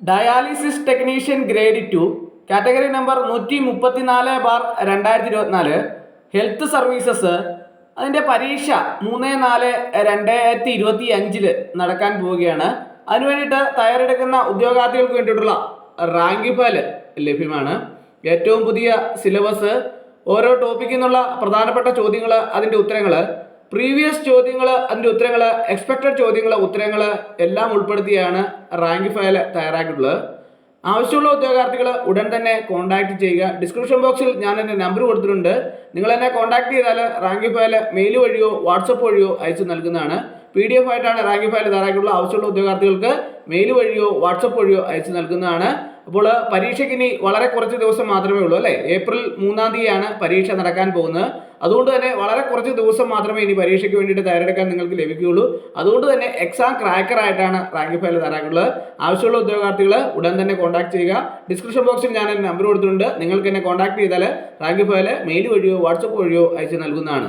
Dialysis technician grade 2 category number 134/2024 health services അതിൻ്റെ പരീക്ഷ 3/4/2025 നടക്കാൻ പോവുകയാണ്. അതിനു വേണ്ടിയിട്ട് തയ്യാറെടുക്കുന്ന ഉദ്യോഗാർത്ഥികൾക്ക് വേണ്ടിയിട്ടുള്ള റാങ്ക് ഫയൽ ലഭ്യമാണ്. ഏറ്റവും പുതിയ സിലബസ്, ഓരോ ടോപ്പിക്കിൽ നിന്നുള്ള പ്രധാനപ്പെട്ട ചോദ്യങ്ങൾ, അതിൻ്റെ ഉത്തരങ്ങൾ, പ്രീവിയസ് ചോദ്യങ്ങൾ, അതിൻ്റെ ഉത്തരങ്ങൾ, എക്സ്പെക്റ്റഡ് ചോദ്യങ്ങൾ, ഉത്തരങ്ങൾ എല്ലാം ഉൾപ്പെടുത്തിയാണ് റാങ്ക് ഫയൽ തയ്യാറാക്കിയിട്ടുള്ളത്. ആവശ്യമുള്ള ഉദ്യോഗാർത്ഥികൾ ഉടൻ തന്നെ കോൺടാക്ട് ചെയ്യുക. ഡിസ്ക്രിപ്ഷൻ ബോക്സിൽ ഞാൻ എൻ്റെ നമ്പർ കൊടുത്തിട്ടുണ്ട്. നിങ്ങൾ എന്നെ കോൺടാക്ട് ചെയ്താൽ റാങ്ക് ഫയൽ മെയിൽ വഴിയോ വാട്സപ്പ് വഴിയോ അയച്ചു നൽകുന്നതാണ്. PDF ആയിട്ടാണ് റാങ്ക് ഫയൽ തയ്യാറാക്കിയിട്ടുള്ള. ആവശ്യമുള്ള ഉദ്യോഗാർത്ഥികൾക്ക് മെയിൽ വഴിയോ വാട്സപ്പ് വഴിയോ അയച്ചു നൽകുന്നതാണ്. അപ്പോൾ പരീക്ഷയ്ക്ക് ഇനി വളരെ കുറച്ച് ദിവസം മാത്രമേ ഉള്ളൂ അല്ലേ. ഏപ്രിൽ 3-ാം തീയതിയാണ് പരീക്ഷ നടക്കാൻ പോകുന്നത്. അതുകൊണ്ട് തന്നെ വളരെ കുറച്ച് ദിവസം മാത്രമേ ഇനി പരീക്ഷയ്ക്ക് വേണ്ടിയിട്ട് തയ്യാറെടുക്കാൻ നിങ്ങൾക്ക് ലഭിക്കുകയുള്ളൂ. അതുകൊണ്ട് തന്നെ എക്സാം ക്രാക്കർ ആയിട്ടാണ് റാങ്ക് ഫയൽ തയ്യാറാക്കിയിട്ടുള്ളത്. ആവശ്യമുള്ള ഉദ്യോഗാർത്ഥികൾ ഉടൻ തന്നെ കോൺടാക്ട് ചെയ്യുക. ഡിസ്ക്രിപ്ഷൻ ബോക്സിൽ ഞാൻ എൻ്റെ നമ്പർ കൊടുത്തിട്ടുണ്ട്. നിങ്ങൾക്ക് എന്നെ കോൺടാക്ട് ചെയ്താൽ റാങ്ക് ഫയൽ മെയിൽ വഴിയോ വാട്സപ്പ് വഴിയോ അയച്ചു നൽകുന്നതാണ്.